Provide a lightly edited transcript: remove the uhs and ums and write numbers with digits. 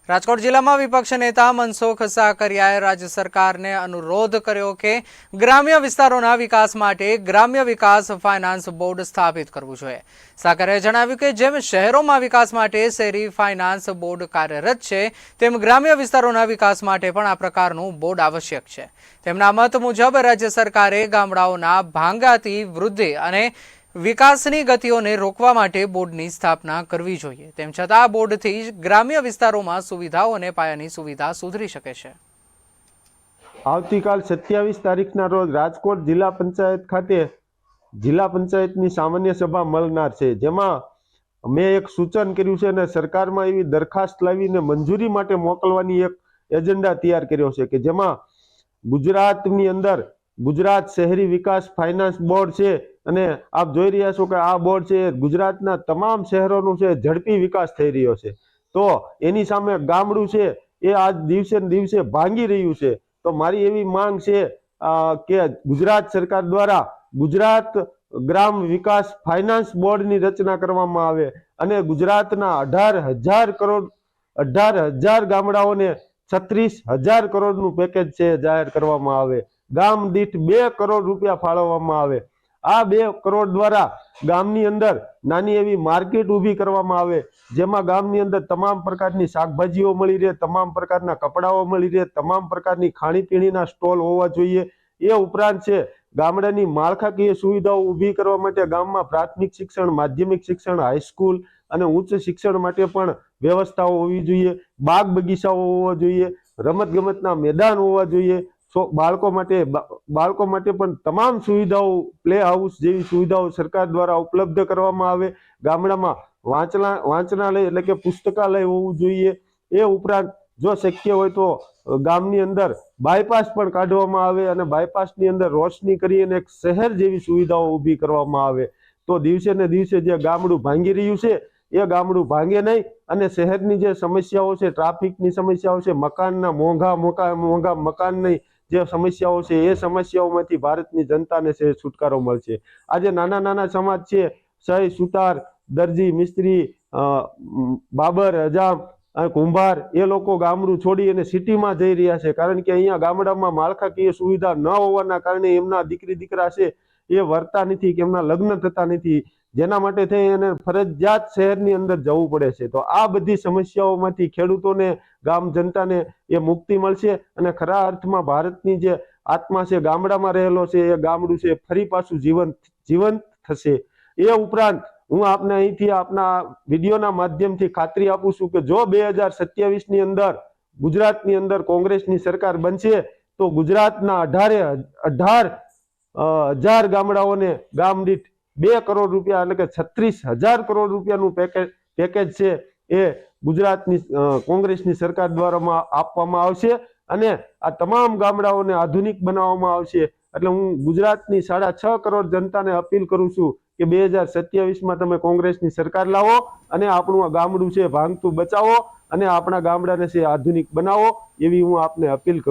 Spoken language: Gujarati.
રાજકોટ જિલ્લામાં વિપક્ષ નેતા મનસુખ સાકરિયાએ રાજ્ય સરકારને અનુરોધ કર્યો કે ગ્રામ્ય વિસ્તારોના વિકાસ માટે ગ્રામ્ય વિકાસ ફાઇનાન્સ બોર્ડ સ્થાપિત કરવું જોઈએ। સાકરિયાએ જણાવ્યું કે જેમ શહેરોમાં વિકાસ માટે શહેરી ફાઇનાન્સ બોર્ડ કાર્યરત છે, તેમ ગ્રામ્ય વિસ્તારોના વિકાસ માટે પણ આ પ્રકારનું બોર્ડ આવશ્યક છે। તેમના મત મુજબ રાજ્ય સરકારે ગામડાઓના ભાંગાતી વૃદ્ધિ અને વિકાસની ગતિઓને રોકવા માટે બોર્ડની સ્થાપના કરવી જોઈએ। તેમ છતાં આ બોર્ડથી ગ્રામ્ય વિસ્તારોમાં સુવિધાઓ અને પાયાની સુવિધા સુધરી શકે છે। આવતીકાલ 27 તારીખના રોજ રાજકોટ જિલ્લા પંચાયત ખાતે જિલ્લા પંચાયતની સામાન્ય સભા મળનાર છે, જેમાં મેં એક સૂચન કર્યું છે અને સરકારમાં એવી દરખાસ્ત લાવીને મંજૂરી માટે મોકલવાની એક એજન્ડા તૈયાર કર્યો છે કે જેમાં ગુજરાતની અંદર ગુજરાત શહેરી વિકાસ ફાઇનાન્સ બોર્ડ છે અને આપ જોઈ રહ્યા છો કે આ બોર્ડ છે ગુજરાતના તમામ શહેરોનું છે ઝડપી વિકાસ થઈ રહ્યો છે। તો એની સામે ગામડું છે એ આજ દિવસે ને દિવસે ભાંગી રહ્યું છે। તો મારી એવી માંગ છે કે ગુજરાત સરકાર દ્વારા ગુજરાત ગ્રામ વિકાસ ફાઇનાન્સ બોર્ડની રચના કરવામાં આવે અને ગુજરાતના 18,000 ગામડાઓને 36,000 કરોડનું પેકેજ છે જાહેર કરવામાં આવે। ગામ દીઠ 2 કરોડ રૂપિયા ફાળવવામાં આવે। આ 2 કરોડ દ્વારા ગામની અંદર નાની એવી માર્કેટ ઊભી કરવામાં આવે, જેમાં ગામની અંદર તમામ પ્રકારની શાકભાજીઓ મળી રહે, તમામ પ્રકારના કપડાઓ મળી રહે, તમામ પ્રકારની ખાણીપીણીના સ્ટોલ હોવા જોઈએ। એ ઉપરાંત છે ગામડાની માળખાકીય સુવિધાઓ ઊભી કરવા માટે ગામમાં પ્રાથમિક શિક્ષણ, માધ્યમિક શિક્ષણ, હાઈસ્કૂલ અને ઉચ્ચ શિક્ષણ માટે પણ વ્યવસ્થાઓ હોવી જોઈએ। બાગ બગીચાઓ હોવા જોઈએ, રમતગમતના મેદાન હોવા જોઈએ। બાળકો માટે પણ તમામ સુવિધાઓ, પ્લે હાઉસ જેવી સુવિધાઓ સરકાર દ્વારા ઉપલબ્ધ કરવામાં આવે। ગામડામાં વાંચનાલય એટલે કે પુસ્તકાલય હોવું જોઈએ। એ ઉપરાંત જો શક્ય હોય તો ગામની અંદર બાયપાસ પણ કાઢવામાં આવે અને બાયપાસની અંદર રોશની કરી અને એક શહેર જેવી સુવિધાઓ ઊભી કરવામાં આવે। તો દિવસે ને દિવસે જે ગામડું ભાંગી રહ્યું છે એ ગામડું ભાંગે નહીં અને શહેરની જે સમસ્યાઓ છે, ટ્રાફિકની સમસ્યાઓ છે, મકાનના મોંઘા મકાન નહીં જે સમસ્યાઓ છે એ સમસ્યાઓમાંથી ભારતની જનતાને છે છુટકારો મળશે। આજે નાના નાના સમાજ છે, સહી, સુતાર, દરજી, મિસ્ત્રી, બાબર, હજામ અને કુંભાર, એ લોકો ગામડું છોડી અને સિટીમાં જઈ રહ્યા છે, કારણ કે અહીંયા ગામડામાં માળખાકીય સુવિધા ન હોવાના કારણે એમના દીકરી દીકરા છે એ વરતા નથી, કે એમના લગ્ન થતા નથી, જેના માટે થઈ એને ફરજિયાત શહેરની અંદર જવું પડે છે। તો આ બધી સમસ્યાઓમાંથી ખેડૂતોને, ગામ જનતાને એ મુક્તિ મળશે અને ખરા અર્થમાં ભારતની જે આત્મા છે ગામડામાં રહેલો છે એ ગામડું છે ફરી પાછું જીવંત થશે। એ ઉપરાંત હું આપને અહીંથી આપના વિડીયોના માધ્યમથી ખાતરી આપું છું કે જો 2027ની અંદર ગુજરાતની અંદર કોંગ્રેસની સરકાર બનશે તો ગુજરાતના 18,000 ગામડાઓને ગામ દીઠ 2 કરોડ રૂપિયા એટલે કે 36,000 કરોડ રૂપિયાનું પેકેજ છે એ ગુજરાતની કોંગ્રેસની સરકાર દ્વારા આપવામાં આવશે અને આ તમામ ગામડાઓને આધુનિક બનાવવામાં આવશે। એટલે હું ગુજરાતની 6.5 કરોડ જનતાને અપીલ કરું છું કે 2027માં તમે કોંગ્રેસની સરકાર લાવો અને આપણું આ ગામડું છે ભાંગતું બચાવો અને આપણા ગામડાને છે આધુનિક બનાવો, એવી હું આપને અપીલ કરું।